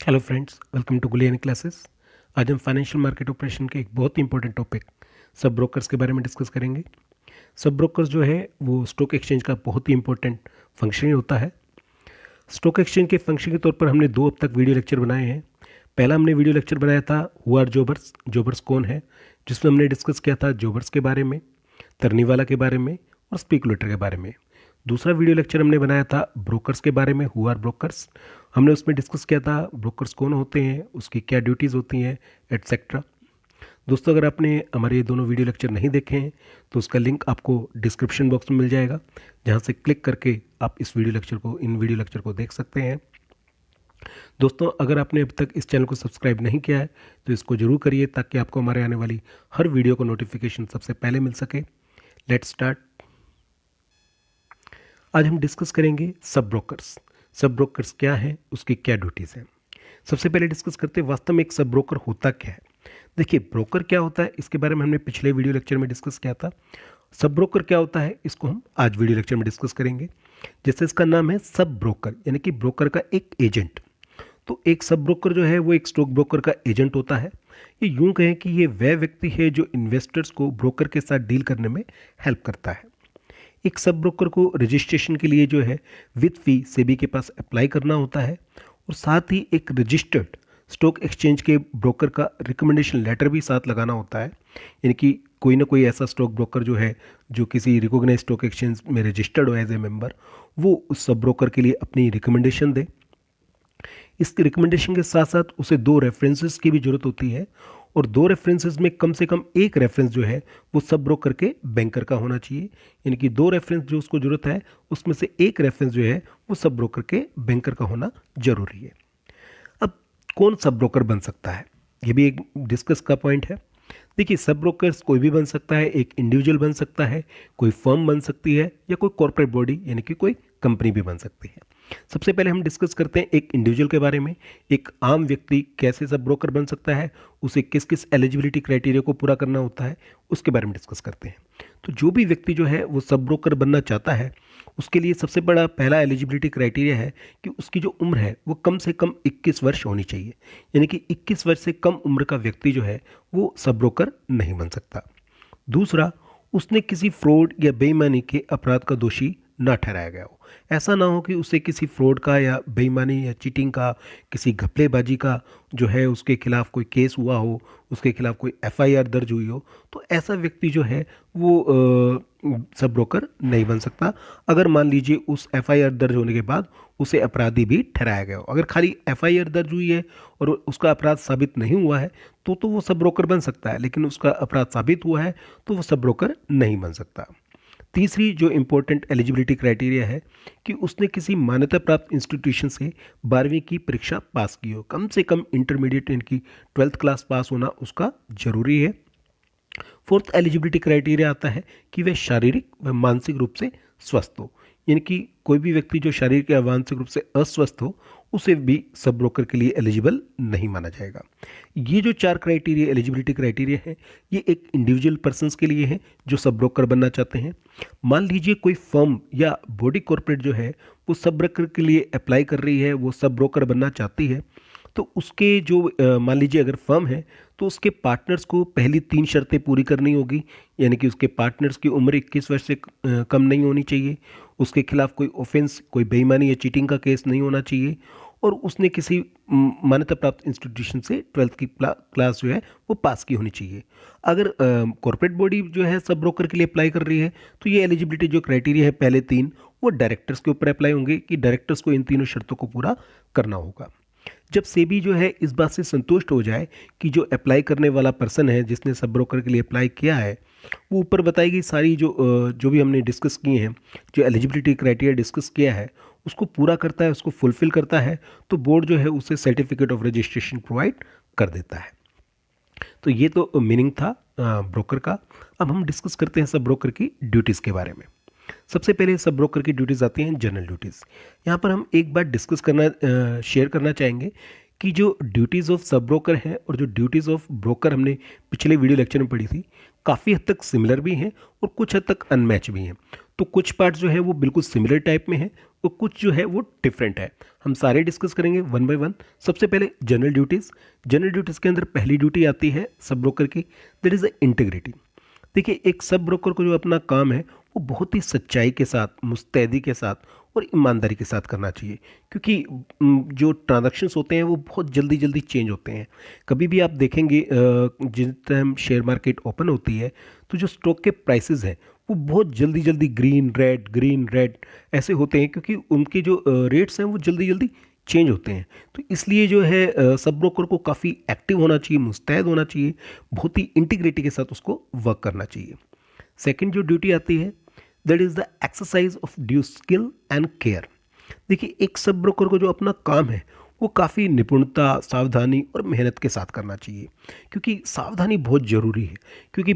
Hello friends, welcome to Guliyani classes. आज हम financial market operation के एक बहुत ही इंपॉर्टेंट टॉपिक सब ब्रोकर्स के बारे में डिस्कस करेंगे। सब ब्रोकर्स जो है वो स्टॉक एक्सचेंज का बहुत ही इंपॉर्टेंट फंक्शन ही होता है। स्टॉक एक्सचेंज के फंक्शन के तौर पर हमने दो अब तक वीडियो लेक्चर बनाए हैं। पहला हमने वीडियो लेक्चर बनाया था हु आर जॉबर्स, जॉबर्स कौन है, जिसमें हमने डिस्कस किया था जॉबर्स के बारे में, तरनीवाला के बारे में और स्पेकुलेटर के बारे में। दूसरा वीडियो लेक्चर हमने बनाया था ब्रोकर्स के बारे में, हु आर ब्रोकर्स। हमने उसमें डिस्कस किया था ब्रोकर्स कौन होते हैं, उसकी क्या ड्यूटीज़ होती हैं, एटसेट्रा। दोस्तों, अगर आपने हमारे ये दोनों वीडियो लेक्चर नहीं देखे हैं तो उसका लिंक आपको डिस्क्रिप्शन बॉक्स में मिल जाएगा, जहाँ से क्लिक करके आप इन वीडियो लेक्चर को देख सकते हैं। दोस्तों, अगर आपने अब तक इस चैनल को सब्सक्राइब नहीं किया है तो इसको ज़रूर करिए, ताकि आपको हमारे आने वाली हर वीडियो को नोटिफिकेशन सबसे पहले मिल सके। Let's start. आज हम डिस्कस करेंगे सब ब्रोकर्स। सब ब्रोकर्स क्या है, उसकी क्या ड्यूटीज़ हैं। सबसे पहले डिस्कस करते हैं वास्तव में एक सब ब्रोकर होता क्या है। देखिए, ब्रोकर क्या होता है इसके बारे में हमने पिछले वीडियो लेक्चर में डिस्कस किया था। सब ब्रोकर क्या होता है इसको हम आज वीडियो लेक्चर में डिस्कस करेंगे। जैसे इसका नाम है सब ब्रोकर, यानी कि ब्रोकर का एक एजेंट। तो एक सब ब्रोकर जो है वो एक स्टॉक ब्रोकर का एजेंट होता है। ये यूं कहें कि ये वह व्यक्ति है जो इन्वेस्टर्स को ब्रोकर के साथ डील करने में हेल्प करता है। एक सब ब्रोकर को रजिस्ट्रेशन के लिए जो है विद फी सेबी के पास अप्लाई करना होता है, और साथ ही एक रजिस्टर्ड स्टॉक एक्सचेंज के ब्रोकर का रिकमेंडेशन लेटर भी साथ लगाना होता है। यानी कि कोई ना कोई ऐसा स्टॉक ब्रोकर जो है जो किसी रिकॉग्नाइज्ड स्टॉक एक्सचेंज में रजिस्टर्ड हो एज ए मेंबर, वो उस सब ब्रोकर के लिए अपनी रिकमेंडेशन दे। इसके रिकमेंडेशन के साथ साथ उसे 2 रेफरेंसेस की भी जरूरत होती है, और 2 रेफरेंसेस में कम से कम एक रेफरेंस जो है वो सब ब्रोकर के बैंकर का होना चाहिए। यानी कि 2 रेफरेंस जो उसको जरूरत है उसमें से एक रेफरेंस जो है वो सब ब्रोकर के बैंकर का होना जरूरी है। अब कौन सब ब्रोकर बन सकता है, ये भी एक डिस्कस का पॉइंट है। देखिए, सब ब्रोकर्स कोई भी बन सकता है, एक इंडिविजुअल बन सकता है, कोई फर्म बन सकती है, या कोई कॉर्पोरेट बॉडी यानी कि कोई कंपनी भी बन सकती है। सबसे पहले हम डिस्कस करते हैं एक इंडिविजुअल के बारे में। एक आम व्यक्ति कैसे सब ब्रोकर बन सकता है, उसे किस किस एलिजिबिलिटी क्राइटेरिया को पूरा करना होता है, उसके बारे में डिस्कस करते हैं। तो जो भी व्यक्ति जो है वो सब ब्रोकर बनना चाहता है, उसके लिए सबसे बड़ा पहला एलिजिबिलिटी क्राइटेरिया है कि उसकी जो उम्र है वो कम से कम 21 वर्ष होनी चाहिए। यानी कि 21 वर्ष से कम उम्र का व्यक्ति जो है वो सब ब्रोकर नहीं बन सकता। दूसरा, उसने किसी फ्रॉड या बेईमानी के अपराध का दोषी ना ठहराया गया हो। ऐसा ना हो कि उसे किसी फ्रॉड का या बेईमानी या चीटिंग का, किसी घपलेबाजी का जो है उसके खिलाफ कोई केस हुआ हो, उसके खिलाफ कोई एफआईआर दर्ज हुई हो, तो ऐसा व्यक्ति जो है वो सब ब्रोकर नहीं बन सकता। अगर मान लीजिए उस एफआईआर दर्ज होने के बाद उसे अपराधी भी ठहराया गया हो। अगर खाली एफआईआर दर्ज हुई है और उसका अपराध साबित नहीं हुआ है तो वो सब ब्रोकर बन सकता है, लेकिन उसका अपराध साबित हुआ है तो वो सब ब्रोकर नहीं बन सकता। तीसरी जो इंपॉर्टेंट एलिजिबिलिटी क्राइटेरिया है कि उसने किसी मान्यता प्राप्त इंस्टीट्यूशन से 12वीं की परीक्षा पास की हो। कम से कम इंटरमीडिएट यानी कि 12th क्लास पास होना उसका जरूरी है। फोर्थ एलिजिबिलिटी क्राइटेरिया आता है कि वह शारीरिक व मानसिक रूप से स्वस्थ हो। यानी कि कोई भी व्यक्ति जो शारीरिक या मानसिक रूप से अस्वस्थ हो उसे भी सब ब्रोकर के लिए एलिजिबल नहीं माना जाएगा। ये जो 4 क्राइटेरिया एलिजिबिलिटी क्राइटेरिया है, ये एक इंडिविजुअल पर्सन्स के लिए है जो सब ब्रोकर बनना चाहते हैं। मान लीजिए कोई फर्म या बॉडी कॉर्पोरेट जो है वो सब ब्रोकर के लिए अप्लाई कर रही है, वो सब ब्रोकर बनना चाहती है, तो उसके जो मान लीजिए अगर फर्म है तो उसके पार्टनर्स को पहली 3 शर्तें पूरी करनी होगी। यानी कि उसके पार्टनर्स की उम्र 21 वर्ष से कम नहीं होनी चाहिए, उसके खिलाफ कोई ऑफेंस, कोई बेईमानी या चीटिंग का केस नहीं होना चाहिए, और उसने किसी मान्यता प्राप्त इंस्टीट्यूशन से 12th की क्लास जो है वो पास की होनी चाहिए। अगर कॉर्पोरेट बॉडी जो है सब ब्रोकर के लिए अप्लाई कर रही है तो ये एलिजिबिलिटी जो क्राइटेरिया है पहले 3 वो डायरेक्टर्स के ऊपर अप्लाई होंगे कि डायरेक्टर्स को इन तीनों शर्तों को पूरा करना होगा। जब सेबी जो है इस बात से संतुष्ट हो जाए कि जो अप्लाई करने वाला पर्सन है जिसने सब ब्रोकर के लिए अप्लाई किया है वो ऊपर बताई गई सारी जो भी हमने डिस्कस किए हैं, जो एलिजिबिलिटी क्राइटेरिया डिस्कस किया है, उसको पूरा करता है, उसको फुलफिल करता है, तो बोर्ड जो है उसे सर्टिफिकेट ऑफ रजिस्ट्रेशन प्रोवाइड कर देता है। तो ये तो मीनिंग था ब्रोकर का। अब हम डिस्कस करते हैं सब ब्रोकर की ड्यूटीज़ के बारे में। सबसे पहले सब ब्रोकर की ड्यूटीज़ आती हैं जनरल ड्यूटीज़। यहाँ पर हम एक बार डिस्कस करना शेयर करना चाहेंगे कि जो ड्यूटीज़ ऑफ सब ब्रोकर हैं और जो ड्यूटीज़ ऑफ ब्रोकर हमने पिछले वीडियो लेक्चर में पढ़ी थी, काफ़ी हद तक सिमिलर भी हैं और कुछ हद तक अनमैच भी हैं। तो कुछ पार्ट जो है वो बिल्कुल सिमिलर टाइप में है और कुछ जो है वो डिफरेंट है। हम सारे डिस्कस करेंगे वन बाय वन। सबसे पहले जनरल ड्यूटीज़। जनरल ड्यूटीज़ के अंदर पहली ड्यूटी आती है सब ब्रोकर की, दैट इज़ द इंटीग्रिटी। देखिए, एक सब ब्रोकर को जो अपना काम है वो बहुत ही सच्चाई के साथ, मुस्तैदी के साथ और ईमानदारी के साथ करना चाहिए, क्योंकि जो ट्रांजैक्शंस होते हैं वो बहुत जल्दी जल्दी चेंज होते हैं। कभी भी आप देखेंगे जिस टाइम शेयर मार्केट ओपन होती है तो जो स्टॉक के प्राइसेस हैं वो बहुत जल्दी जल्दी ग्रीन रेड ऐसे होते हैं, क्योंकि उनके जो रेट्स हैं वो जल्दी जल्दी चेंज होते हैं। तो इसलिए जो है सब ब्रोकर को काफ़ी एक्टिव होना चाहिए, मुस्तैद होना चाहिए, बहुत ही इंटीग्रिटी के साथ उसको वर्क करना चाहिए। सेकंड जो ड्यूटी आती है, that is the exercise of due skill and care. देखिए, एक सब ब्रोकर को जो अपना काम है वो काफ़ी निपुणता, सावधानी और मेहनत के साथ करना चाहिए, क्योंकि सावधानी बहुत ज़रूरी है। क्योंकि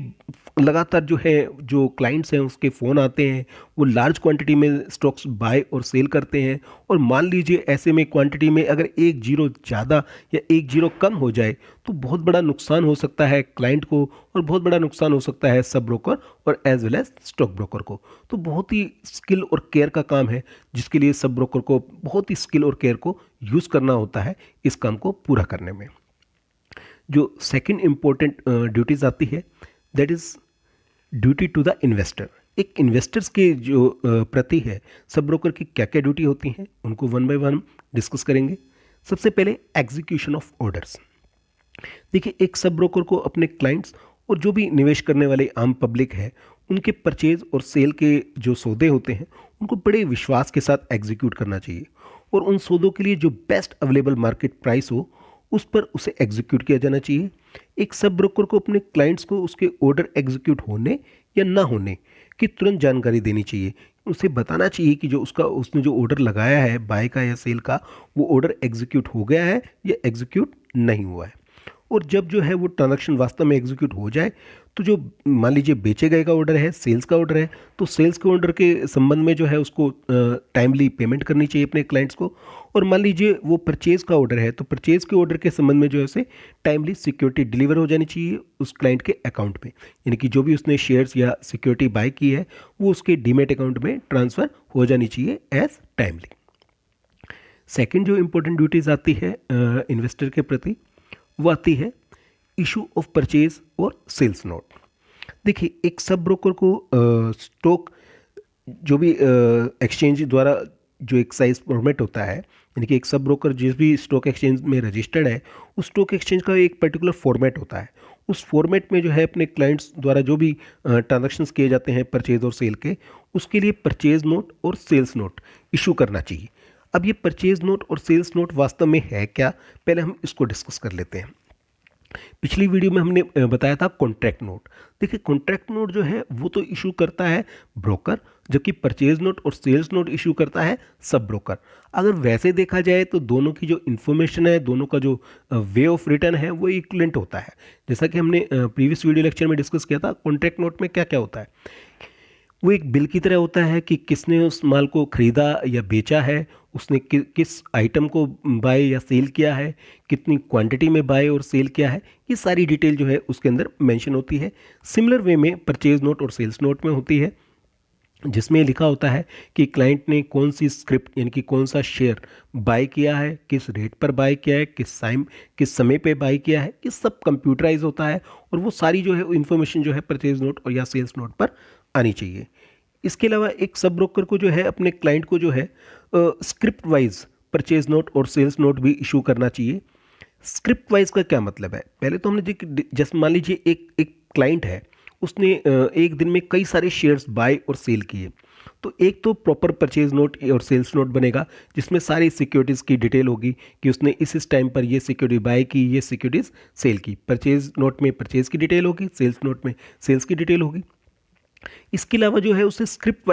लगातार जो है जो क्लाइंट्स हैं उसके फ़ोन आते हैं, वो लार्ज क्वांटिटी में स्टॉक्स बाय और सेल करते हैं, और मान लीजिए ऐसे में क्वांटिटी में अगर एक जीरो ज़्यादा या एक जीरो कम हो जाए तो बहुत बड़ा नुकसान हो सकता है क्लाइंट को, और बहुत बड़ा नुकसान हो सकता है सब ब्रोकर और as well as stock broker को। तो बहुत ही स्किल और केयर का काम है, जिसके लिए सब ब्रोकर को बहुत ही स्किल और केयर को यूज़ करना होता है इस काम को पूरा करने में। जो सेकंड इम्पोर्टेंट ड्यूटीज़ आती है, that is duty to the investor. एक इन्वेस्टर्स के जो प्रति है सब ब्रोकर की क्या क्या ड्यूटी होती हैं, उनको वन बाय वन डिस्कस करेंगे। सबसे पहले एग्जीक्यूशन ऑफ ऑर्डर्स। देखिए, एक सब ब्रोकर को अपने क्लाइंट्स और जो भी निवेश करने वाले आम पब्लिक है उनके परचेज और सेल के जो सौदे होते हैं उनको बड़े विश्वास के साथ एग्जीक्यूट करना चाहिए, और उन सौदों के लिए जो बेस्ट अवेलेबल मार्केट प्राइस हो उस पर उसे एग्जीक्यूट किया जाना चाहिए। एक सब ब्रोकर को अपने क्लाइंट्स को उसके ऑर्डर एग्जीक्यूट होने या ना होने की तुरंत जानकारी देनी चाहिए। उसे बताना चाहिए कि जो उसने जो ऑर्डर लगाया है बाय का या सेल का, वो ऑर्डर एग्जीक्यूट हो गया है या एग्जीक्यूट नहीं हुआ है। और जब जो है वो ट्रांजैक्शन वास्तव में एग्जीक्यूट हो जाए तो जो मान लीजिए बेचे गए का ऑर्डर है, सेल्स का ऑर्डर है, तो सेल्स के ऑर्डर के संबंध में जो है उसको टाइमली पेमेंट करनी चाहिए अपने क्लाइंट्स को। और मान लीजिए वो परचेज़ का ऑर्डर है तो परचेज़ के ऑर्डर के संबंध में जो है उसे टाइमली सिक्योरिटी डिलीवर हो जानी चाहिए उस क्लाइंट के अकाउंट में, यानी कि जो भी उसने शेयर्स या सिक्योरिटी बाय की है वो उसके डीमेट अकाउंट में ट्रांसफ़र हो जानी चाहिए एज टाइमली। सेकेंड जो इम्पोर्टेंट ड्यूटीज़ आती है इन्वेस्टर के प्रति, वो आती है इशू ऑफ परचेज और सेल्स नोट। देखिए, एक सब ब्रोकर को स्टॉक जो भी एक्सचेंज द्वारा जो एक साइज फॉर्मेट होता है, यानी कि एक सब ब्रोकर जिस भी स्टॉक एक्सचेंज में रजिस्टर्ड है उस स्टॉक एक्सचेंज का एक पर्टिकुलर फॉर्मेट होता है। उस फॉर्मेट में जो है अपने क्लाइंट्स द्वारा जो भी ट्रांजैक्शंस किए जाते हैं परचेज और सेल के, उसके लिए परचेज नोट और सेल्स नोट इशू करना चाहिए। अब ये परचेज नोट और सेल्स नोट वास्तव में है क्या, पहले हम इसको डिस्कस कर लेते हैं। पिछली वीडियो में हमने बताया था कॉन्ट्रैक्ट नोट। देखिए, कॉन्ट्रैक्ट नोट जो है वो तो इशू करता है ब्रोकर, जबकि परचेज नोट और सेल्स नोट इशू करता है सब ब्रोकर। अगर वैसे देखा जाए तो दोनों की जो इन्फॉर्मेशन है, दोनों का जो वे ऑफ रिटर्न है वो इक्वलेंट होता है। जैसा कि हमने प्रीवियस वीडियो लेक्चर में डिस्कस किया था, कॉन्ट्रैक्ट नोट में क्या क्या होता है, वो एक बिल की तरह होता है कि किसने उस माल को खरीदा या बेचा है, उसने किस आइटम को बाय या सेल किया है, कितनी क्वांटिटी में बाय और सेल किया है, ये सारी डिटेल जो है उसके अंदर मेंशन होती है। सिमिलर वे में परचेज नोट और सेल्स नोट में होती है, जिसमें लिखा होता है कि क्लाइंट ने कौन सी स्क्रिप्ट यानी कि कौन सा शेयर बाय किया है, किस रेट पर बाय किया है, किस समय पे बाय किया है, ये सब कंप्यूटराइज होता है, और वो सारी जो है इन्फॉर्मेशन जो है परचेज नोट और या सेल्स नोट पर आनी चाहिए। इसके अलावा एक सब ब्रोकर को जो है अपने क्लाइंट को जो है स्क्रिप्ट वाइज परचेज नोट और सेल्स नोट भी इशू करना चाहिए। स्क्रिप्ट वाइज का क्या मतलब है, पहले तो हमने जैसे मान लीजिए एक क्लाइंट है, उसने एक दिन में कई सारे शेयर्स बाय और सेल किए, तो एक तो प्रॉपर परचेज नोट और सेल्स नोट बनेगा जिसमें सारी सिक्योरिटीज़ की डिटेल होगी कि उसने इस टाइम पर ये सिक्योरिटी बाय की, ये सिक्योरिटीज़ सेल की। परचेज नोट में परचेज की डिटेल होगी, सेल्स नोट में सेल्स की डिटेल होगी। इसके अलावा जो है उसे स्क्रिप्ट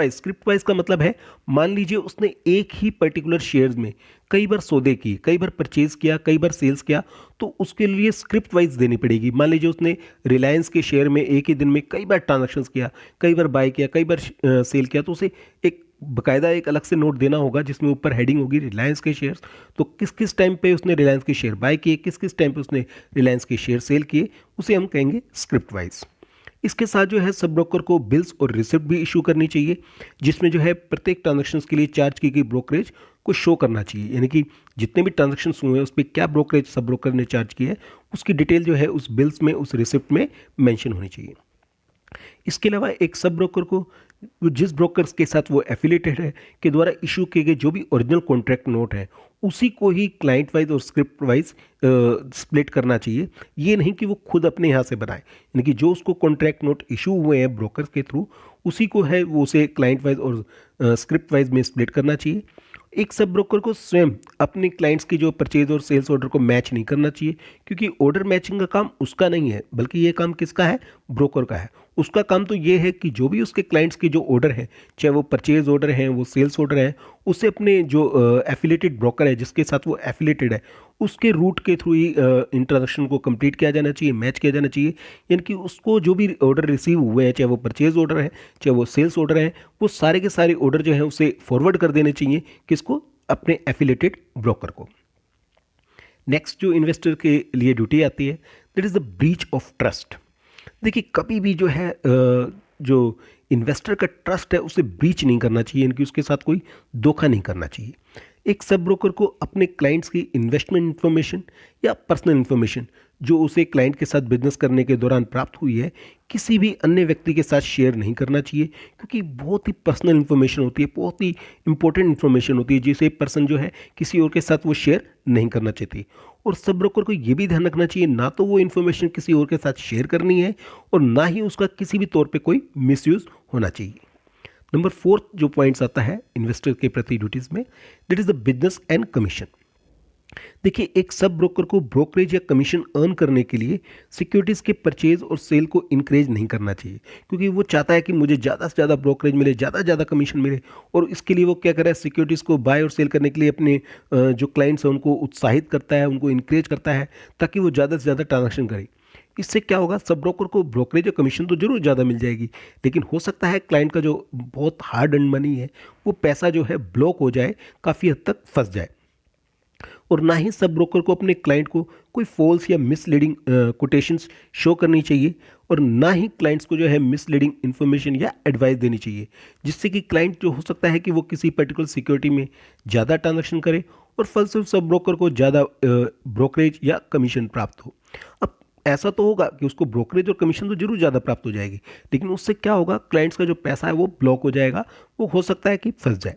वाइज का मतलब है, मान लीजिए उसने एक ही पर्टिकुलर शेयर्स में कई बार सौदे किए, कई बार परचेज किया, कई बार सेल्स किया, तो उसके लिए स्क्रिप्ट वाइज देनी पड़ेगी। मान लीजिए उसने रिलायंस के शेयर में एक ही दिन में कई बार ट्रांजैक्शंस किया, कई बार बाय किया, कई बार सेल किया, तो उसे एक बकायदा एक अलग से नोट देना होगा जिसमें ऊपर हेडिंग होगी रिलायंस के शेयर्स। तो किस किस टाइम पे उसने रिलायंस के शेयर बाय किए, किस किस टाइम पे उसने रिलायंस के शेयर सेल किए, उसे हम कहेंगे स्क्रिप्ट वाइज। इसके साथ जो है सब ब्रोकर को बिल्स और रिसिप्ट भी इशू करनी चाहिए, जिसमें जो है प्रत्येक ट्रांजैक्शंस के लिए चार्ज की गई ब्रोकरेज को शो करना चाहिए, यानी कि जितने भी ट्रांजैक्शंस हुए हैं उस पर क्या ब्रोकरेज सब ब्रोकर ने चार्ज की है उसकी डिटेल जो है उस बिल्स में, उस रिसिप्ट में मेंशन होनी चाहिए। इसके अलावा एक सब ब्रोकर को जिस ब्रोकर्स के साथ वो एफिलेटेड है के द्वारा इशू किए गए जो भी ओरिजिनल कॉन्ट्रैक्ट नोट है उसी को ही क्लाइंट वाइज और स्क्रिप्ट वाइज स्प्लिट करना चाहिए। ये नहीं कि वो खुद अपने यहाँ से बनाए, यानी कि जो उसको कॉन्ट्रैक्ट नोट इशू हुए हैं ब्रोकर्स के थ्रू उसी को है वो उसे क्लाइंट वाइज और स्क्रिप्ट वाइज में स्प्लिट करना चाहिए। एक सब ब्रोकर को स्वयं अपने क्लाइंट्स की जो परचेज और सेल्स ऑर्डर को मैच नहीं करना चाहिए, क्योंकि ऑर्डर मैचिंग का काम उसका नहीं है, बल्कि ये काम किसका है, ब्रोकर का है। उसका काम तो ये है कि जो भी उसके क्लाइंट्स के जो ऑर्डर हैं, चाहे वो परचेज ऑर्डर हैं, वो सेल्स ऑर्डर हैं, उसे अपने जो एफिलेटेड ब्रोकर है जिसके साथ वो एफिलेटेड है उसके रूट के थ्रू ही इन ट्रांजेक्शन को कंप्लीट किया जाना चाहिए, मैच किया जाना चाहिए। यानी कि उसको जो भी ऑर्डर रिसीव हुए हैं, चाहे वो परचेज ऑर्डर है चाहे वो सेल्स ऑर्डर है, वो सारे के सारे ऑर्डर जो है उसे फॉरवर्ड कर देने चाहिए किसको, अपने एफिलेटेड ब्रोकर को। नेक्स्ट जो इन्वेस्टर के लिए ड्यूटी आती है that is the breach of trust. देखिए कभी भी जो है जो इन्वेस्टर का ट्रस्ट है उसे ब्रीच नहीं करना चाहिए, यानी कि उसके साथ कोई धोखा नहीं करना चाहिए। एक सब ब्रोकर को अपने क्लाइंट्स की इन्वेस्टमेंट इन्फॉर्मेशन या पर्सनल इन्फॉर्मेशन जो उसे क्लाइंट के साथ बिजनेस करने के दौरान प्राप्त हुई है किसी भी अन्य व्यक्ति के साथ शेयर नहीं करना चाहिए, क्योंकि बहुत ही पर्सनल इन्फॉर्मेशन होती है, बहुत ही इंपॉर्टेंट इन्फॉर्मेशन होती है जिसे पर्सन जो है किसी और के साथ वो शेयर नहीं करना चाहती। और सब ब्रोकर को ये भी ध्यान रखना चाहिए ना तो वो इन्फॉर्मेशन किसी और के साथ शेयर करनी है और ना ही उसका किसी भी तौर पे कोई मिसयूज होना चाहिए। नंबर 4 जो पॉइंट्स आता है इन्वेस्टर के प्रति ड्यूटीज में that is the business and commission. देखिए एक सब ब्रोकर को ब्रोकरेज या कमीशन अर्न करने के लिए सिक्योरिटीज़ के परचेज और सेल को इंकरेज नहीं करना चाहिए, क्योंकि वो चाहता है कि मुझे ज़्यादा से ज़्यादा ब्रोकरेज मिले, ज़्यादा से ज़्यादा कमीशन मिले, और इसके लिए वो क्या कर रहा है, सिक्योरिटीज़ को बाय और सेल करने के लिए अपने जो क्लाइंट्स हैं उनको उत्साहित करता है, उनको इंकरेज करता है ताकि वो ज़्यादा से ज़्यादा ट्रांजेक्शन करें। इससे क्या होगा, सब ब्रोकर को ब्रोकरेज और कमीशन तो जरूर ज़्यादा मिल जाएगी, लेकिन हो सकता है क्लाइंट का जो बहुत हार्ड अर्न मनी है वो पैसा जो है ब्लॉक हो जाए, काफ़ी हद तक फंस जाए। और ना ही सब ब्रोकर को अपने क्लाइंट को कोई फॉल्स या मिसलीडिंग कोटेशंस शो करनी चाहिए, और ना ही क्लाइंट्स को जो है मिसलीडिंग इन्फॉर्मेशन या एडवाइस देनी चाहिए, जिससे कि क्लाइंट जो हो सकता है कि वो किसी पर्टिकुलर सिक्योरिटी में ज़्यादा ट्रांजैक्शन करे और फलस्वरूप सब ब्रोकर को ज़्यादा ब्रोकरेज या कमीशन प्राप्त हो। अब ऐसा तो होगा कि उसको ब्रोकरेज और कमीशन तो जरूर ज़्यादा प्राप्त हो जाएगी, लेकिन उससे क्या होगा, क्लाइंट्स का जो पैसा है वो ब्लॉक हो जाएगा, वो हो सकता है कि फंस जाए।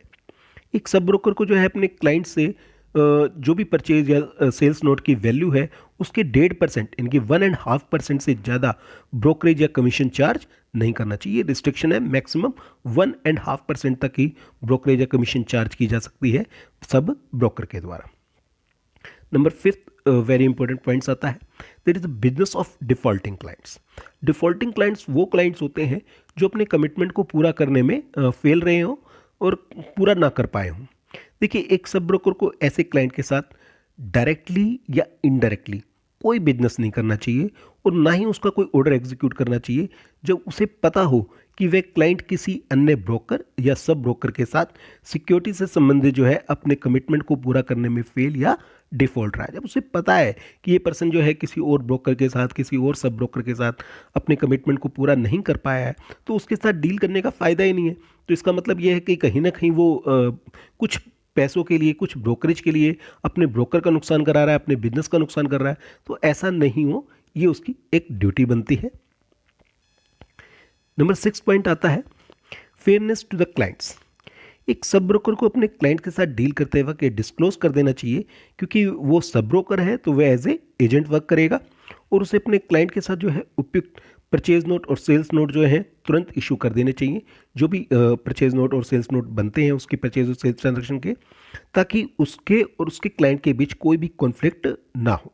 एक सब ब्रोकर को जो है अपने क्लाइंट से जो भी परचेज या सेल्स नोट की वैल्यू है उसके 1.5% इनकी 1.5% से ज़्यादा ब्रोकरेज या कमीशन चार्ज नहीं करना चाहिए। रिस्ट्रिक्शन है, मैक्सिमम 1.5% तक ही ब्रोकरेज या कमीशन चार्ज की जा सकती है सब ब्रोकर के द्वारा। नंबर 5 वेरी इंपॉर्टेंट पॉइंट्स आता है that is the business of defaulting clients. Defaulting clients वो क्लाइंट्स होते हैं जो अपने कमिटमेंट को पूरा करने में फेल रहे हों और पूरा ना कर पाए हों। देखिए एक सब ब्रोकर को ऐसे क्लाइंट के साथ डायरेक्टली या इनडायरेक्टली कोई बिजनेस नहीं करना चाहिए, और ना ही उसका कोई ऑर्डर एग्जीक्यूट करना चाहिए जब उसे पता हो कि वह क्लाइंट किसी अन्य ब्रोकर या सब ब्रोकर के साथ सिक्योरिटी से संबंधित जो है अपने कमिटमेंट को पूरा करने में फेल या डिफॉल्ट रहा है। जब उसे पता है कि ये पर्सन जो है किसी और ब्रोकर के साथ, किसी और सब ब्रोकर के साथ अपने कमिटमेंट को पूरा नहीं कर पाया है, तो उसके साथ डील करने का फ़ायदा ही नहीं है। तो इसका मतलब ये है कि कहीं ना कहीं वो कुछ पैसों के लिए, कुछ ब्रोकरेज के लिए अपने ब्रोकर का नुकसान करा रहा है, अपने बिजनेस का नुकसान कर रहा है। तो ऐसा नहीं हो, ये उसकी एक ड्यूटी बनती है। नंबर 6 पॉइंट आता है फेयरनेस टू द क्लाइंट्स। एक सब ब्रोकर को अपने क्लाइंट के साथ डील करते वक्त ये डिस्क्लोज कर देना चाहिए, क्योंकि वो सब ब्रोकर है तो वह एज ए एजेंट वर्क करेगा, और उसे अपने क्लाइंट के साथ जो है उपयुक्त परचेज नोट और सेल्स नोट जो है तुरंत इशू कर देने चाहिए, जो भी परचेज नोट और सेल्स नोट बनते हैं उसके परचेज और सेल्स ट्रांजैक्शन के, ताकि उसके और उसके क्लाइंट के बीच कोई भी कॉन्फ्लिक्ट ना हो।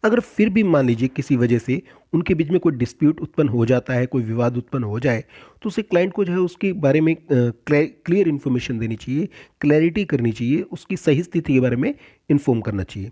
अगर फिर भी मान लीजिए किसी वजह से उनके बीच में कोई डिस्प्यूट उत्पन्न हो जाता है, कोई विवाद उत्पन्न हो जाए, तो उसे क्लाइंट को जो है उसके बारे में क्लियर इन्फॉर्मेशन देनी चाहिए, क्लैरिटी करनी चाहिए, उसकी सही स्थिति के बारे में इन्फॉर्म करना चाहिए।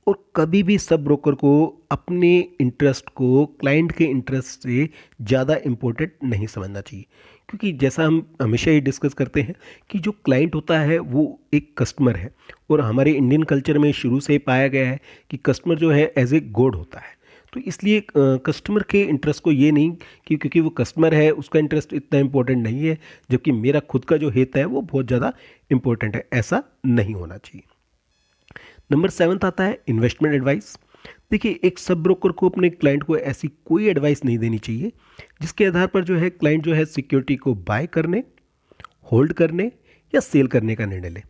और कभी भी सब ब्रोकर को अपने इंटरेस्ट को क्लाइंट के इंटरेस्ट से ज़्यादा इम्पोर्टेंट नहीं समझना चाहिए, क्योंकि जैसा हम हमेशा ही डिस्कस करते हैं कि जो क्लाइंट होता है वो एक कस्टमर है, और हमारे इंडियन कल्चर में शुरू से पाया गया है कि कस्टमर जो है एज ए गॉड होता है। तो इसलिए कस्टमर के इंटरेस्ट को ये नहीं कि क्योंकि वो कस्टमर है उसका इंटरेस्ट इतना इंपॉर्टेंट नहीं है, जबकि मेरा खुद का जो हित है वो बहुत ज़्यादा इंपॉर्टेंट है, ऐसा नहीं होना चाहिए। नंबर 7 आता है इन्वेस्टमेंट एडवाइस। देखिए, एक सब ब्रोकर को अपने क्लाइंट को ऐसी कोई एडवाइस नहीं देनी चाहिए जिसके आधार पर जो है क्लाइंट जो है सिक्योरिटी को बाय करने, होल्ड करने या सेल करने का निर्णय ले।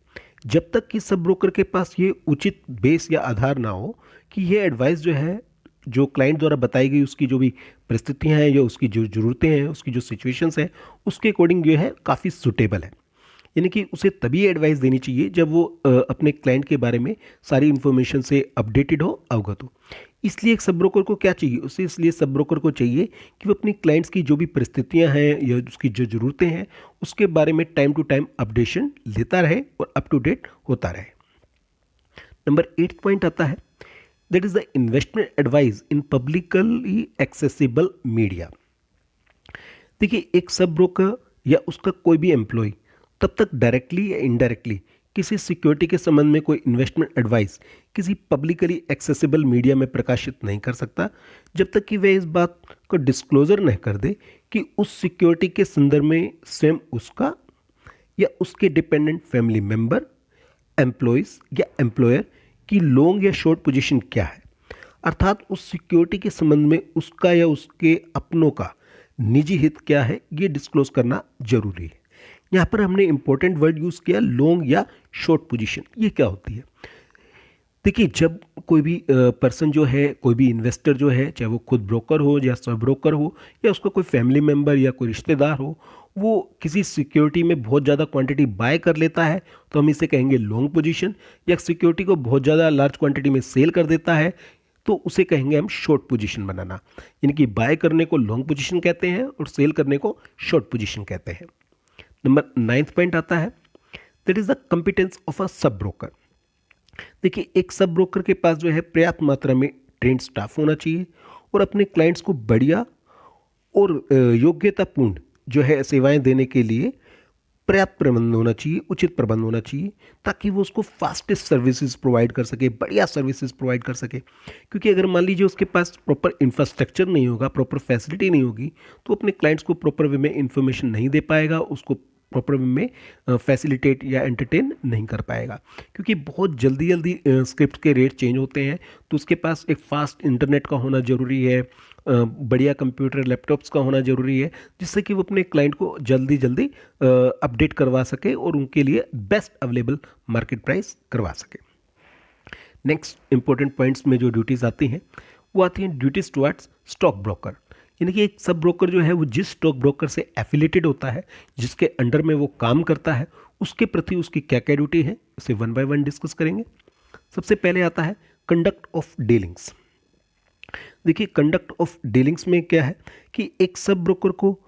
जब तक कि सब ब्रोकर के पास ये उचित बेस या आधार ना हो कि ये एडवाइस जो है जो क्लाइंट द्वारा बताई गई उसकी जो भी परिस्थितियां हैं या उसकी जो ज़रूरतें हैं, उसकी जो सिचुएशंस हैं, उसके अकॉर्डिंग जो है काफ़ी सुटेबल है, यानी कि उसे तभी एडवाइस देनी चाहिए जब वो अपने क्लाइंट के बारे में सारी इन्फॉर्मेशन से अपडेटेड हो, अवगत हो। इसलिए एक सब ब्रोकर को क्या चाहिए, उसे इसलिए सब ब्रोकर को चाहिए कि वो अपनी क्लाइंट्स की जो भी परिस्थितियां हैं या उसकी जो ज़रूरतें हैं उसके बारे में टाइम टू टाइम अपडेशन लेता रहे और अप टू डेट होता रहे। नंबर 8 पॉइंट आता है, that is the investment advice in publicly accessible media. देखिए, एक सब ब्रोकर या उसका कोई भी एम्प्लॉय तब तक डायरेक्टली या इनडायरेक्टली किसी सिक्योरिटी के संबंध में कोई इन्वेस्टमेंट एडवाइस किसी पब्लिकली एक्सेसिबल मीडिया में प्रकाशित नहीं कर सकता जब तक कि वह इस बात को डिस्क्लोजर नहीं कर दे कि उस सिक्योरिटी के संदर्भ में स्वयं उसका या उसके डिपेंडेंट फैमिली मेंबर, एम्प्लॉयज़ या एम्प्लॉयर की लॉन्ग या शॉर्ट पोजीशन क्या है। अर्थात उस सिक्योरिटी के संबंध में उसका या उसके अपनों का निजी हित क्या है, ये डिस्क्लोज करना जरूरी है। यहाँ पर हमने इंपॉर्टेंट वर्ड यूज़ किया, लॉन्ग या शॉर्ट पोजीशन। ये क्या होती है? देखिए, जब कोई भी पर्सन जो है, कोई भी इन्वेस्टर जो है, चाहे वो खुद ब्रोकर हो या सब ब्रोकर हो या उसका कोई फैमिली मेंबर या कोई रिश्तेदार हो, वो किसी सिक्योरिटी में बहुत ज़्यादा क्वांटिटी बाय कर लेता है तो हम इसे कहेंगे लॉन्ग पोजीशन, या सिक्योरिटी को बहुत ज़्यादा लार्ज क्वांटिटी में सेल कर देता है तो उसे कहेंगे हम शॉर्ट पोजीशन बनाना। यानी कि बाय करने को लॉन्ग पोजीशन कहते हैं और सेल करने को शॉर्ट पोजीशन कहते हैं। नंबर 9 पॉइंट आता है, that is the competence of a sub broker. देखिए, एक सब ब्रोकर के पास जो है पर्याप्त मात्रा में ट्रेंड स्टाफ होना चाहिए और अपने क्लाइंट्स को बढ़िया और योग्यतापूर्ण जो है सेवाएं देने के लिए पर्याप्त प्रबंध होना चाहिए, उचित प्रबंध होना चाहिए, ताकि वो उसको फास्टेस्ट सर्विसेज प्रोवाइड कर सके, बढ़िया सर्विसेज प्रोवाइड कर सके। क्योंकि अगर मान लीजिए उसके पास प्रॉपर इंफ्रास्ट्रक्चर नहीं होगा, प्रॉपर फैसिलिटी नहीं होगी, तो अपने क्लाइंट्स को प्रॉपर वे में इंफॉर्मेशन नहीं दे पाएगा, उसको प्रॉपर वे में फैसिलिटेट या एंटरटेन नहीं कर पाएगा। क्योंकि बहुत जल्दी जल्दी स्क्रिप्ट के रेट चेंज होते हैं, तो उसके पास एक फास्ट इंटरनेट का होना ज़रूरी है, बढ़िया कंप्यूटर लैपटॉप्स का होना ज़रूरी है, जिससे कि वो अपने क्लाइंट को जल्दी जल्दी अपडेट करवा सके और उनके लिए बेस्ट अवेलेबल मार्केट प्राइस करवा सके। नेक्स्ट इंपॉर्टेंट पॉइंट्स में जो ड्यूटीज़ आती हैं वो आती हैं ड्यूटीज़ टुवर्ड्स स्टॉक ब्रोकर। यानी कि एक सब ब्रोकर जो है वो जिस स्टॉक ब्रोकर से एफिलेटेड होता है, जिसके अंडर में वो काम करता है, उसके प्रति उसकी क्या क्या ड्यूटी है, उसे वन बाय वन डिस्कस करेंगे। सबसे पहले आता है कंडक्ट ऑफ डीलिंग्स। देखिए, कंडक्ट ऑफ डीलिंग्स में क्या है कि एक सब ब्रोकर को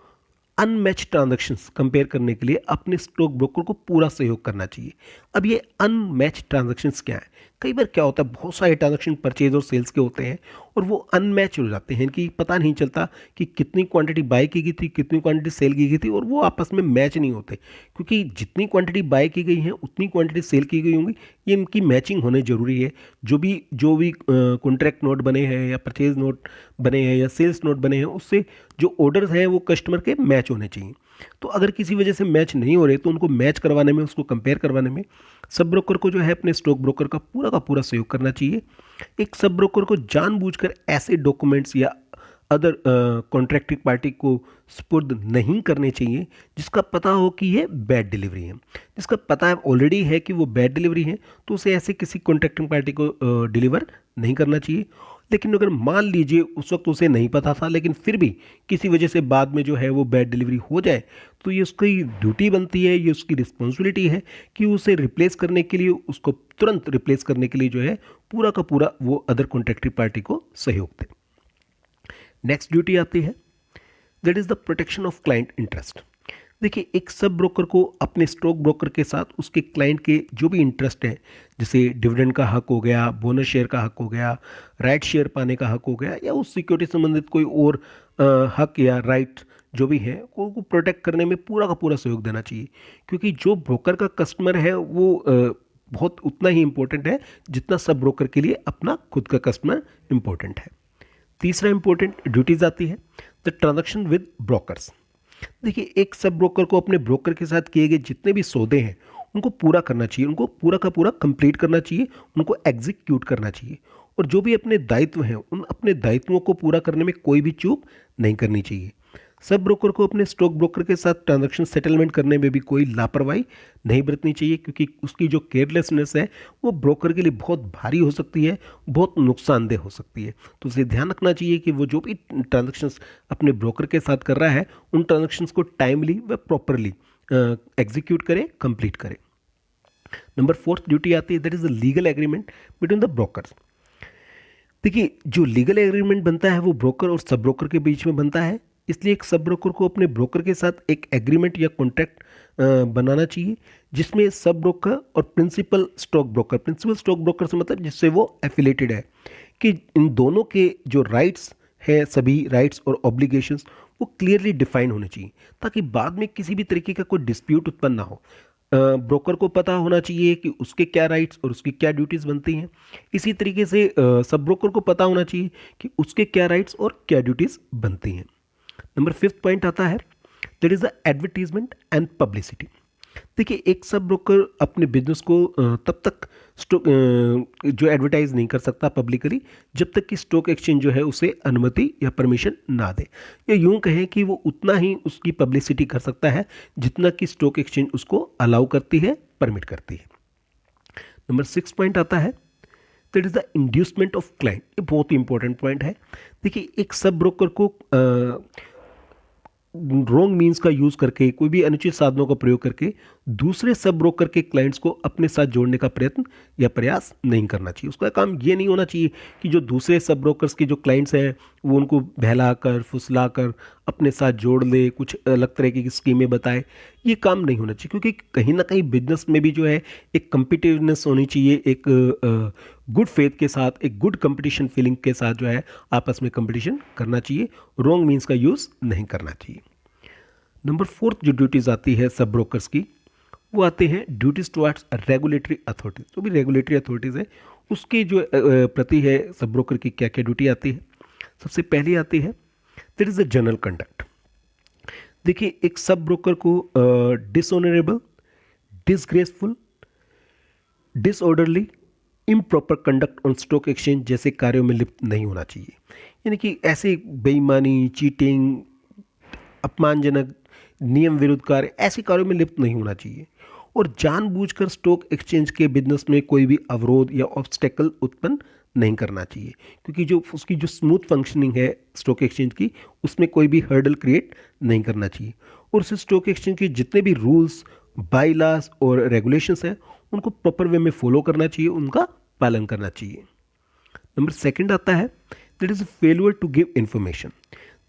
अनमैच ट्रांजैक्शंस कंपेयर करने के लिए अपने स्टॉक ब्रोकर को पूरा सहयोग करना चाहिए। अब ये अनमैच ट्रांजैक्शंस क्या है? कई बार क्या होता है, बहुत सारे ट्रांजैक्शन परचेज और सेल्स के होते हैं और वो अनमैच हो जाते हैं कि पता नहीं चलता कि कितनी क्वांटिटी बाय की गई थी, कितनी क्वांटिटी सेल की गई थी, और वो आपस में मैच नहीं होते। क्योंकि जितनी क्वांटिटी बाय की गई है उतनी क्वांटिटी सेल की गई होंगी, ये इनकी मैचिंग होने जरूरी है। जो भी कॉन्ट्रैक्ट नोट बने हैं या परचेज नोट बने हैं या सेल्स नोट बने हैं, उससे जो ऑर्डर्स हैं वो कस्टमर के मैच होने चाहिए। तो अगर किसी वजह से मैच नहीं हो रहे तो उनको मैच करवाने में, उसको कंपेयर करवाने में सब ब्रोकर को जो है अपने स्टॉक ब्रोकर का पूरा सहयोग करना चाहिए। एक सब ब्रोकर को जानबूझकर ऐसे डॉक्यूमेंट्स या अदर कॉन्ट्रैक्टिंग पार्टी को सुपुर्द नहीं करने चाहिए जिसका पता हो कि ये बैड डिलीवरी है। जिसका पता ऑलरेडी है कि वो बैड डिलीवरी है तो उसे ऐसे किसी कॉन्ट्रैक्टिंग पार्टी को डिलीवर नहीं करना चाहिए। लेकिन अगर मान लीजिए उस वक्त उसे नहीं पता था, लेकिन फिर भी किसी वजह से बाद में जो है वो बैड डिलीवरी हो जाए, तो ये उसकी ड्यूटी बनती है, ये उसकी रिस्पॉन्सिबिलिटी है कि उसे रिप्लेस करने के लिए, उसको तुरंत रिप्लेस करने के लिए जो है पूरा का पूरा वो अदर कॉन्ट्रैक्टिंग पार्टी को सहयोग दे। नेक्स्ट ड्यूटी आती है, that is the protection of client interest. देखिए, एक सब ब्रोकर को अपने स्टॉक ब्रोकर के साथ उसके क्लाइंट के जो भी इंटरेस्ट हैं, जैसे डिविडेंड का हक हो गया, बोनस शेयर का हक हो गया, राइट शेयर पाने का हक हो गया, या उस सिक्योरिटी संबंधित कोई और हक या राइट जो भी है, को प्रोटेक्ट करने में पूरा का पूरा सहयोग देना चाहिए। क्योंकि जो ब्रोकर का कस्टमर है वो बहुत उतना ही इम्पोर्टेंट है जितना सब ब्रोकर के लिए अपना खुद का कस्टमर इम्पोर्टेंट है। तीसरा इंपॉर्टेंट ड्यूटीज आती है द ट्रांजैक्शन विद ब्रोकर्स। देखिए, एक सब ब्रोकर को अपने ब्रोकर के साथ किए गए जितने भी सौदे हैं उनको पूरा करना चाहिए, उनको पूरा का पूरा कंप्लीट करना चाहिए, उनको एग्जीक्यूट करना चाहिए, और जो भी अपने दायित्व हैं उन अपने दायित्वों को पूरा करने में कोई भी चूक नहीं करनी चाहिए। सब ब्रोकर को अपने स्टॉक ब्रोकर के साथ ट्रांजैक्शन सेटलमेंट करने में भी कोई लापरवाही नहीं बरतनी चाहिए, क्योंकि उसकी जो केयरलेसनेस है वो ब्रोकर के लिए बहुत भारी हो सकती है, बहुत नुकसानदेह हो सकती है। तो उसे ध्यान रखना चाहिए कि वो जो भी ट्रांजैक्शंस अपने ब्रोकर के साथ कर रहा है उन ट्रांजैक्शंस को टाइमली व प्रॉपरली एग्जीक्यूट करे, कंप्लीट करे। नंबर 4th ड्यूटी आती है that is the legal agreement between the brokers. देखिए, जो लीगल एग्रीमेंट बनता है वो ब्रोकर और सब ब्रोकर के बीच में बनता है, इसलिए एक सब ब्रोकर को अपने ब्रोकर के साथ एक एग्रीमेंट या कॉन्ट्रैक्ट बनाना चाहिए जिसमें सब ब्रोकर और प्रिंसिपल स्टॉक ब्रोकर से मतलब जिससे वो एफिलेटेड है, कि इन दोनों के जो राइट्स है, सभी राइट्स और ऑब्लिगेशंस वो क्लियरली डिफाइन होने चाहिए, ताकि बाद में किसी भी तरीके का कोई डिस्प्यूट उत्पन्न ना हो। ब्रोकर को पता होना चाहिए कि उसके क्या राइट्स और उसकी क्या ड्यूटीज़ बनती हैं, इसी तरीके से सब ब्रोकर को पता होना चाहिए कि उसके क्या राइट्स और क्या ड्यूटीज़ बनती हैं। नंबर 5th पॉइंट आता है that is the advertisement and publicity. देखिए, एक सब ब्रोकर अपने बिजनेस को तब तक जो एडवर्टाइज नहीं कर सकता पब्लिकली जब तक कि स्टॉक एक्सचेंज जो है उसे अनुमति या परमिशन ना दे, या यूं कहें कि वो उतना ही उसकी पब्लिसिटी कर सकता है जितना कि स्टॉक एक्सचेंज उसको अलाउ करती है, परमिट करती है। नंबर 6 पॉइंट आता है that is the inducement of client. ये बहुत ही इंपॉर्टेंट पॉइंट है। देखिए, एक सब ब्रोकर को रॉन्ग मीन्स का यूज़ करके, कोई भी अनुचित साधनों का प्रयोग करके दूसरे सब ब्रोकर के क्लाइंट्स को अपने साथ जोड़ने का प्रयत्न या प्रयास नहीं करना चाहिए। उसका काम ये नहीं होना चाहिए कि जो दूसरे सब ब्रोकर्स के जो क्लाइंट्स हैं वो उनको बहलाकर फुसलाकर अपने साथ जोड़ ले, कुछ अलग तरह की स्कीमें बताए। ये काम नहीं होना चाहिए, क्योंकि कहीं ना कहीं बिजनेस में भी जो है एक कम्पिटिटिवनेस होनी चाहिए, एक गुड फेथ के साथ, एक गुड कंपटीशन फीलिंग के साथ जो है आपस में कंपटीशन करना चाहिए, रॉन्ग मीन्स का यूज़ नहीं करना चाहिए। नंबर 4th जो ड्यूटीज़ आती है सब ब्रोकर्स की, वो आते हैं ड्यूटीज़ टुवर्ड्स रेगुलेटरी अथॉरिटीज़। जो भी रेगुलेटरी अथॉरिटीज़ है उसके जो प्रति है सब ब्रोकर की क्या क्या ड्यूटी आती है। सबसे पहली आती है that is the general conduct. देखिए, एक सब ब्रोकर को dishonourable, disgraceful, disorderly, improper conduct on stock exchange जैसे कार्यों में लिप्त नहीं होना चाहिए। यानी कि ऐसे बेईमानी, चीटिंग, अपमानजनक, नियम विरुद्ध कार्य, ऐसे कार्यों में लिप्त नहीं होना चाहिए, और जानबूझकर स्टॉक एक्सचेंज के बिजनेस में कोई भी अवरोध या ऑब्स्टेकल उत्पन्न नहीं करना चाहिए, क्योंकि जो उसकी जो स्मूथ फंक्शनिंग है स्टॉक एक्सचेंज की उसमें कोई भी हर्डल क्रिएट नहीं करना चाहिए, और उस स्टॉक एक्सचेंज के जितने भी रूल्स, बाई लॉज और रेगुलेशंस हैं उनको प्रॉपर वे में फॉलो करना चाहिए, उनका पालन करना चाहिए। नंबर 2 आता है that is failure to give information.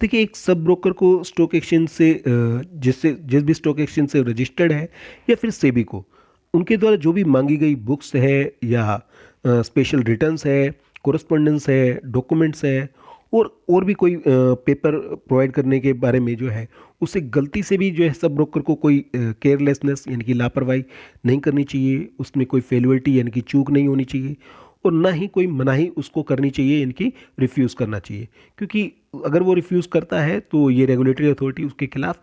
देखिए, एक सब ब्रोकर को स्टॉक एक्सचेंज से जिस भी स्टॉक एक्सचेंज से रजिस्टर्ड है या फिर सेबी को, उनके द्वारा जो भी मांगी गई बुक्स है या स्पेशल रिटर्न्स है, कोरस्पॉन्डेंस है, डॉक्यूमेंट्स है, और भी कोई पेपर प्रोवाइड करने के बारे में जो है उसे गलती से भी जो है सब ब्रोकर को कोई केयरलेसनेस यानी कि लापरवाही नहीं करनी चाहिए, उसमें कोई फेलियरिटी यानी कि चूक नहीं होनी चाहिए, और ना ही कोई मनाही उसको करनी चाहिए यानी कि रिफ्यूज़ करना चाहिए, क्योंकि अगर वो रिफ्यूज़ करता है तो ये रेगुलेटरी अथॉरिटी उसके खिलाफ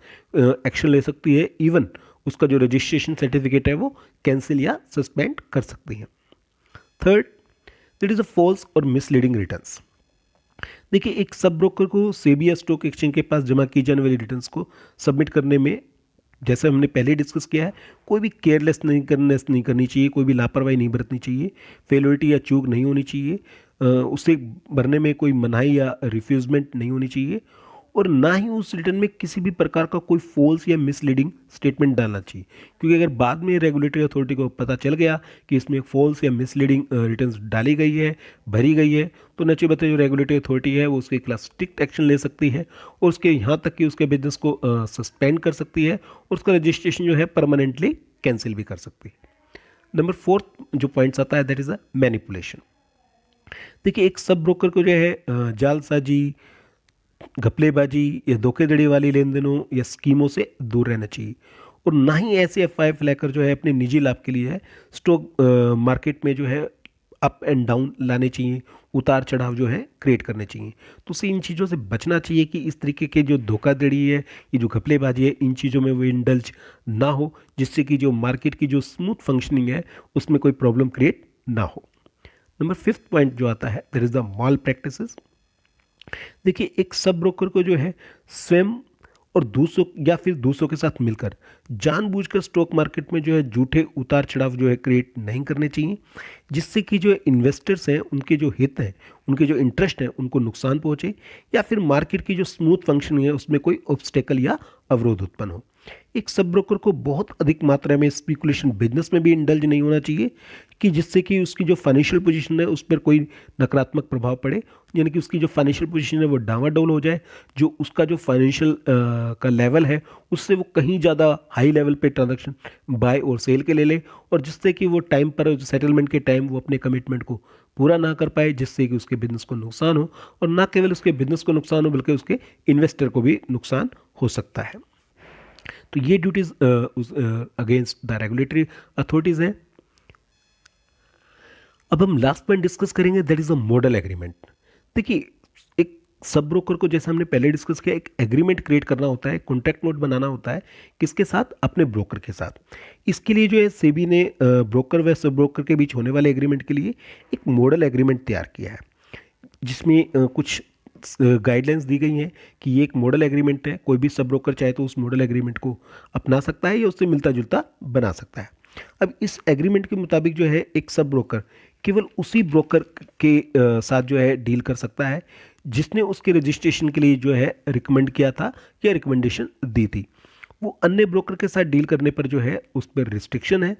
एक्शन ले सकती है, इवन उसका जो रजिस्ट्रेशन सर्टिफिकेट है वो कैंसिल या सस्पेंड कर सकती है। 3rd that is a false और मिसलीडिंग रिटर्न्स। देखिए, एक सब ब्रोकर को सेबी या स्टॉक एक्सचेंज के पास जमा की जाने वाली रिटर्न्स को सबमिट करने में, जैसे हमने पहले डिस्कस किया है, कोई भी केयरलेसनेस नहीं करनी चाहिए, कोई भी लापरवाही नहीं बरतनी चाहिए, फेलियरिटी या चूक नहीं होनी चाहिए, उसे भरने में कोई मनाही या रिफ्यूजमेंट नहीं होनी चाहिए, और ना ही उस रिटर्न में किसी भी प्रकार का कोई फॉल्स या मिसलीडिंग स्टेटमेंट डालना चाहिए, क्योंकि अगर बाद में रेगुलेटरी अथॉरिटी को पता चल गया कि इसमें फॉल्स या मिसलीडिंग रिटर्न्स डाली गई है, भरी गई है, तो नचे बते जो रेगुलेटरी अथॉरिटी है वो उसके खिलाफ स्ट्रिक्ट एक्शन ले सकती है, और उसके यहाँ तक कि उसके बिजनेस को सस्पेंड कर सकती है, और उसका रजिस्ट्रेशन जो है परमानेंटली कैंसिल भी कर सकती है। नंबर 4th जो पॉइंट्स आता है दैट इज़ अ मैनिपुलेशन। देखिए, एक सब ब्रोकर को जो है जालसाजी, घपलेबाजी या धोखेधड़ी वाली लेन देनों या स्कीमों से दूर रहना चाहिए, और ना ही ऐसे एफआई फैलाकर जो है अपने निजी लाभ के लिए है स्टॉक मार्केट में जो है अप एंड डाउन लाने चाहिए, उतार चढ़ाव जो है क्रिएट करने चाहिए। तो उसे इन चीज़ों से बचना चाहिए कि इस तरीके के जो धोखाधड़ी है, ये जो घपलेबाजी है, इन चीज़ों में वो इंडल्ज ना हो, जिससे कि जो मार्केट की जो स्मूथ फंक्शनिंग है उसमें कोई प्रॉब्लम क्रिएट ना हो। नंबर 5th पॉइंट जो आता है, there is the mal practices. देखिए, एक सब ब्रोकर को जो है स्वयं और दूसरों या फिर दूसरों के साथ मिलकर जानबूझकर स्टॉक मार्केट में जो है झूठे उतार चढ़ाव जो है क्रिएट नहीं करने चाहिए, जिससे कि जो इन्वेस्टर्स हैं उनके जो हित हैं, उनके जो इंटरेस्ट हैं, उनको नुकसान पहुंचे या फिर मार्केट की जो स्मूथ फंक्शनिंग है उसमें कोई ऑब्स्टेकल या अवरोध उत्पन्न हो। एक सब ब्रोकर को बहुत अधिक मात्रा में स्पेकुलेशन बिजनेस में भी इंडल्ज नहीं होना चाहिए कि जिससे कि उसकी जो फाइनेंशियल पोजीशन है उस पर कोई नकारात्मक प्रभाव पड़े, यानी कि उसकी जो फाइनेंशियल पोजीशन है वो डावाडोल हो जाए, जो उसका जो फाइनेंशियल का लेवल है उससे वो कहीं ज़्यादा हाई लेवल पे ट्रांजैक्शन बाय और सेल के ले ले, और जिससे कि वो टाइम पर सेटलमेंट के टाइम वो अपने कमिटमेंट को पूरा ना कर पाए, जिससे कि उसके बिजनेस को नुकसान हो, और ना केवल उसके बिजनेस को नुकसान हो बल्कि उसके इन्वेस्टर को भी नुकसान हो सकता है। तो ये duties against the regulatory authorities हैं। अब हम लास्ट पॉइंट डिस्कस करेंगे, that is a model agreement. देखिए, एक सब ब्रोकर को जैसे हमने पहले डिस्कस किया, एक एग्रीमेंट क्रिएट करना होता है, कॉन्ट्रैक्ट नोट बनाना होता है, किसके साथ? अपने ब्रोकर के साथ। इसके लिए जो है सेबी ने ब्रोकर व सब ब्रोकर के बीच होने वाले एग्रीमेंट के लिए एक मॉडल एग्रीमेंट तैयार किया है, जिसमें कुछ गाइडलाइंस दी गई हैं कि ये एक मॉडल एग्रीमेंट है, कोई भी सब ब्रोकर चाहे तो उस मॉडल एग्रीमेंट को अपना सकता है या उससे मिलता जुलता बना सकता है। अब इस एग्रीमेंट के मुताबिक जो है एक सब ब्रोकर केवल उसी ब्रोकर के साथ जो है डील कर सकता है जिसने उसके रजिस्ट्रेशन के लिए जो है रिकमेंड किया था या रिकमेंडेशन दी थी। वो अन्य ब्रोकर के साथ डील करने पर जो है उस पर रिस्ट्रिक्शन है,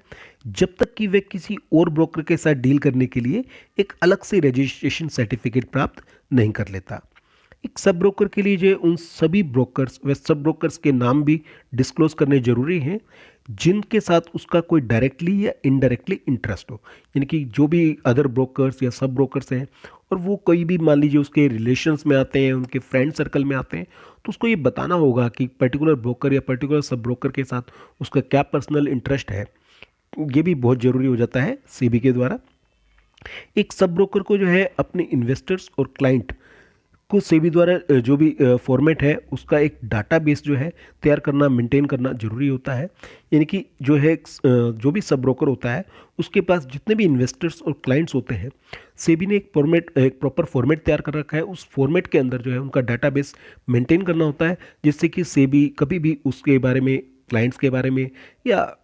जब तक कि वे किसी और ब्रोकर के साथ डील करने के लिए एक अलग से रजिस्ट्रेशन सर्टिफिकेट प्राप्त नहीं कर लेता। एक सब ब्रोकर के लिए जो है उन सभी ब्रोकर्स व सब ब्रोकर्स के नाम भी डिस्क्लोज करने जरूरी हैं जिनके साथ उसका कोई डायरेक्टली या इनडायरेक्टली इंटरेस्ट हो, यानी कि जो भी अदर ब्रोकर्स या सब ब्रोकर्स हैं और वो कोई भी मान लीजिए उसके रिलेशंस में आते हैं, उनके फ्रेंड सर्कल में आते हैं, तो उसको ये बताना होगा कि पर्टिकुलर ब्रोकर या पर्टिकुलर सब ब्रोकर के साथ उसका क्या पर्सनल इंटरेस्ट है। ये भी बहुत ज़रूरी हो जाता है सेबी के द्वारा। एक सब ब्रोकर को जो है अपने इन्वेस्टर्स और क्लाइंट को सेबी द्वारा जो भी फॉर्मेट है उसका एक डाटाबेस जो है तैयार करना, मेंटेन करना जरूरी होता है, यानी कि जो है जो भी सब ब्रोकर होता है उसके पास जितने भी इन्वेस्टर्स और क्लाइंट्स होते हैं, सेबी ने एक प्रॉपर फॉर्मेट तैयार कर रखा है। उस फॉर्मेट के अंदर जो है उनका डाटाबेस मेंटेन करना होता है, जिससे कि सेबी कभी भी उसके बारे में, क्लाइंट्स के बारे में या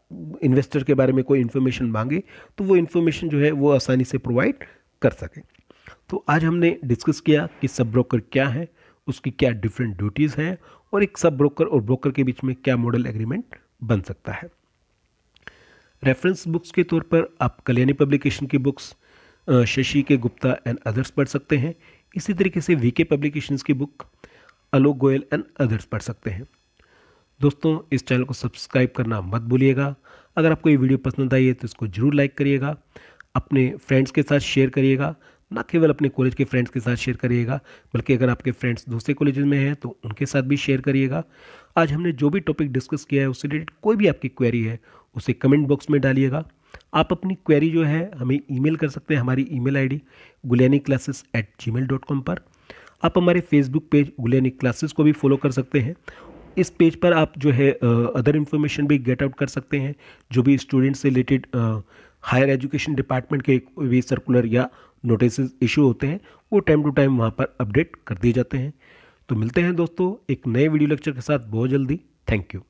इन्वेस्टर के बारे में कोई इन्फॉर्मेशन मांगे तो वो इन्फॉर्मेशन जो है वो आसानी से प्रोवाइड कर सके। तो आज हमने डिस्कस किया कि सब ब्रोकर क्या है, उसकी क्या डिफरेंट ड्यूटीज़ हैं और एक सब ब्रोकर और ब्रोकर के बीच में क्या मॉडल एग्रीमेंट बन सकता है। रेफरेंस बुक्स के तौर पर आप कल्याणी पब्लिकेशन की बुक्स शशि के गुप्ता एंड अदर्स पढ़ सकते हैं। इसी तरीके से वीके पब्लिकेशंस की book Alok Goyal and others पढ़ सकते हैं। दोस्तों, इस चैनल को सब्सक्राइब करना मत भूलिएगा। अगर आपको ये वीडियो पसंद आई है तो इसको जरूर लाइक करिएगा, अपने फ्रेंड्स के साथ शेयर करिएगा, ना केवल अपने कॉलेज के फ्रेंड्स के साथ शेयर करिएगा बल्कि अगर आपके फ्रेंड्स दूसरे कॉलेजेस में हैं तो उनके साथ भी शेयर करिएगा। आज हमने जो भी टॉपिक डिस्कस किया है उससे रिलेटेड कोई भी आपकी क्वेरी है उसे कमेंट बॉक्स में डालिएगा। आप अपनी क्वेरी जो है हमें ईमेल कर सकते हैं, हमारी ईमेल आईडी gulyani-classes@gmail.com पर। आप हमारे फेसबुक पेज गुलियानी क्लासेस को भी फॉलो कर सकते हैं। इस पेज पर आप जो है अदर इन्फॉर्मेशन भी गेट आउट कर सकते हैं, जो भी स्टूडेंट से रिलेटेड हायर एजुकेशन डिपार्टमेंट के भी सर्कुलर या नोटिस इशू होते हैं वो टाइम टू टाइम वहाँ पर अपडेट कर दिए जाते हैं। तो मिलते हैं दोस्तों एक नए वीडियो लेक्चर के साथ बहुत जल्दी। Thank you.